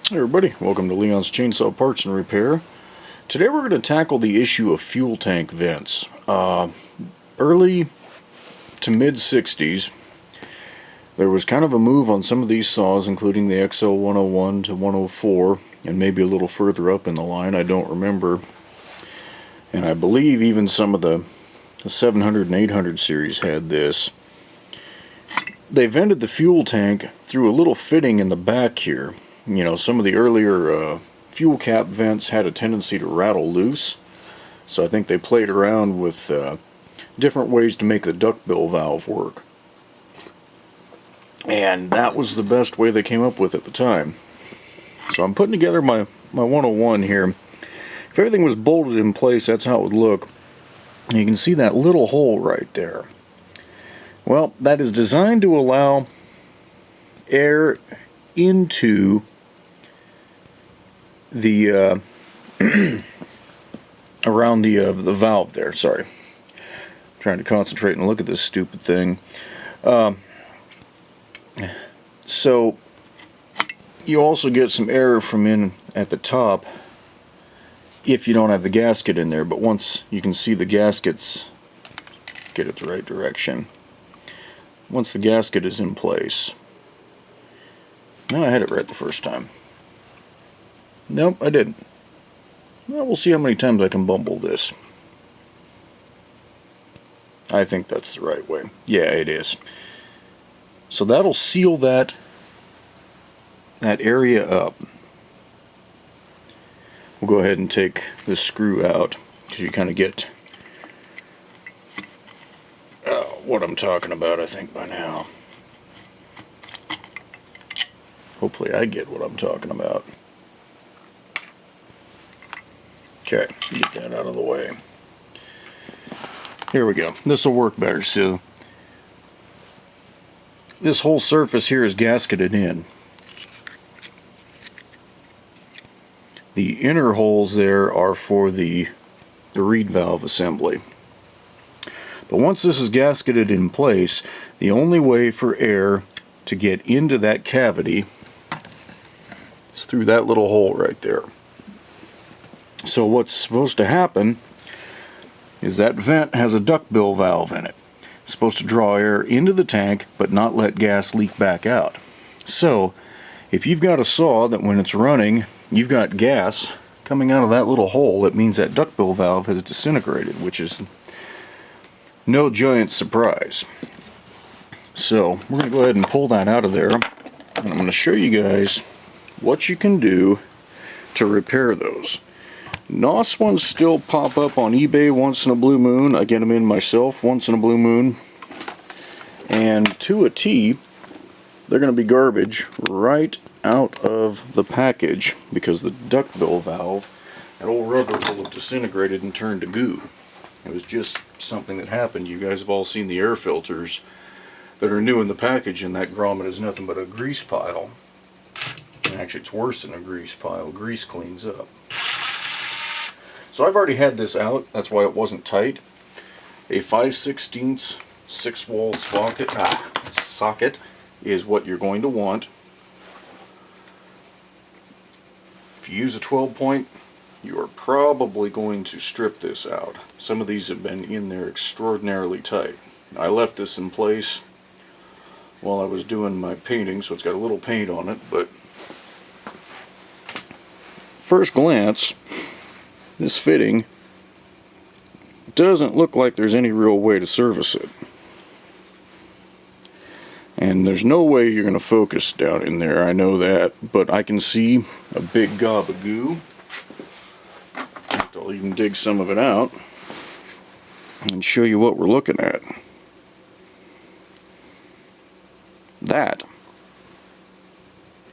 Hey everybody, welcome to Leon's Chainsaw Parts and Repair. Today we're going to tackle the issue of fuel tank vents. Early to mid-60s, there was kind of a move on some of these saws, including the XL-101 to 104, and maybe a little further up in the line, I don't remember. And I believe even some of the 700 and 800 series had this. They vented the fuel tank through a little fitting in the back here. You know, some of the earlier fuel cap vents had a tendency to rattle loose, so I think they played around with different ways to make the duckbill valve work. And that was the best way they came up with at the time. So I'm putting together my 101 here. If everything was bolted in place, that's how it would look. And you can see that little hole right there. Well, that is designed to allow air into the around the valve there. Sorry, I'm trying to concentrate and look at this stupid thing. So you also get some air from in at the top if you don't have the gasket in there, but once you can see the gaskets, get it the right direction. Once the gasket is in place, no, I had it right the first time. Nope, I didn't. Well, we'll see how many times I can bumble this. I think that's the right way. Yeah, it is. So that'll seal that area up. We'll go ahead and take this screw out, because you kind of get what I'm talking about, I think, by now. Hopefully I get what I'm talking about. Okay, get that out of the way. Here we go. This will work better. So this whole surface here is gasketed in. The inner holes there are for the reed valve assembly. But once this is gasketed in place, the only way for air to get into that cavity is through that little hole right there. So what's supposed to happen is that vent has a duckbill valve in it. It's supposed to draw air into the tank but not let gas leak back out. So if you've got a saw that when it's running you've got gas coming out of that little hole, it means that duckbill valve has disintegrated, which is no giant surprise. So we're going to go ahead and pull that out of there, and I'm going to show you guys what you can do to repair those. NOS ones still pop up on eBay once in a blue moon. I get them in myself once in a blue moon. And to a T, they're going to be garbage right out of the package because the duckbill valve, that old rubber, will have disintegrated and turned to goo. It was just something that happened. You guys have all seen the air filters that are new in the package, and that grommet is nothing but a grease pile. And actually, it's worse than a grease pile. Grease cleans up. So I've already had this out, that's why it wasn't tight. A 5/16 6-wall socket is what you're going to want. If you use a 12-point, you are probably going to strip this out. Some of these have been in there extraordinarily tight. I left this in place while I was doing my painting, so it's got a little paint on it, but first glance, this fitting doesn't look like there's any real way to service it. And there's no way you're going to focus down in there, I know that, but I can see a big gob of goo. I'll even dig some of it out and show you what we're looking at. That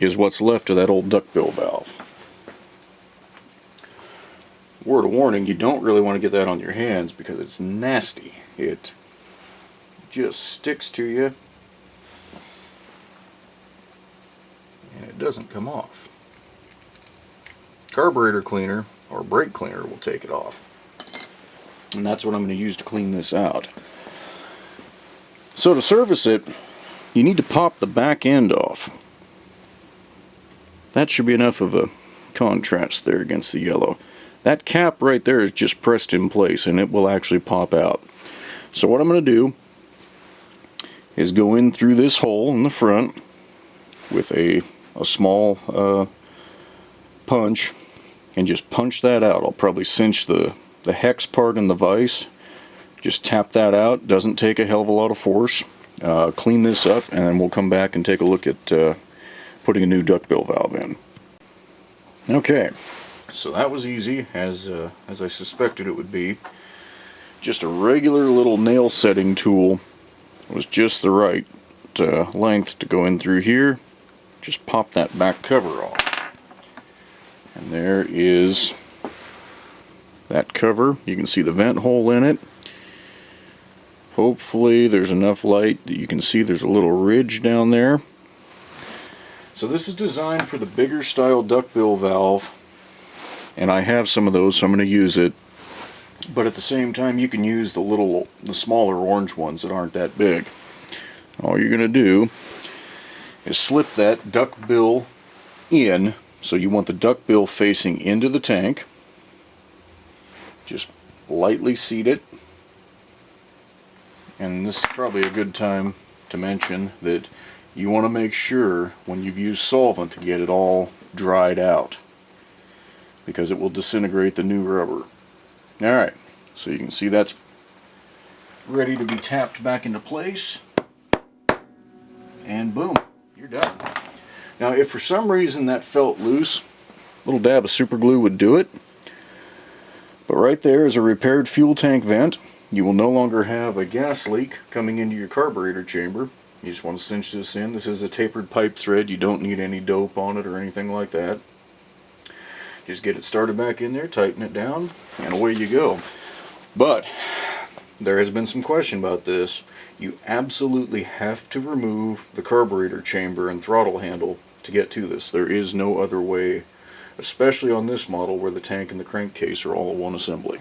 is what's left of that old duckbill valve. Word of warning, you don't really want to get that on your hands because it's nasty. It just sticks to you and it doesn't come off. Carburetor cleaner or brake cleaner will take it off. And that's what I'm going to use to clean this out. So to service it, you need to pop the back end off. That should be enough of a contrast there against the yellow. That cap right there is just pressed in place and it will actually pop out. So what I'm going to do is go in through this hole in the front with a small punch and just punch that out. I'll probably cinch the hex part in the vise. Just tap that out. Doesn't take a hell of a lot of force. Clean this up and then we'll come back and take a look at putting a new duckbill valve in. Okay, so that was easy, as I suspected it would be. Just a regular little nail setting tool was just the right length to go in through here. Just pop that back cover off. And there is that cover. You can see the vent hole in it. Hopefully there's enough light that you can see there's a little ridge down there. So this is designed for the bigger style duckbill valve, and I have some of those, so I'm going to use it. But at the same time, you can use the smaller orange ones that aren't that big. All you're going to do is slip that duckbill in. So you want the duckbill facing into the tank. Just lightly seat it. And this is probably a good time to mention that you want to make sure when you've used solvent to get it all dried out, because it will disintegrate the new rubber. Alright, so you can see that's ready to be tapped back into place, and boom, you're done. Now if for some reason that felt loose, a little dab of super glue would do it, but right there is a repaired fuel tank vent. You will no longer have a gas leak coming into your carburetor chamber. You just want to cinch this in. This is a tapered pipe thread. You don't need any dope on it or anything like that. Just get it started back in there, tighten it down, and away you go. But there has been some question about this. You absolutely have to remove the carburetor chamber and throttle handle to get to this. There is no other way, especially on this model where the tank and the crankcase are all one assembly.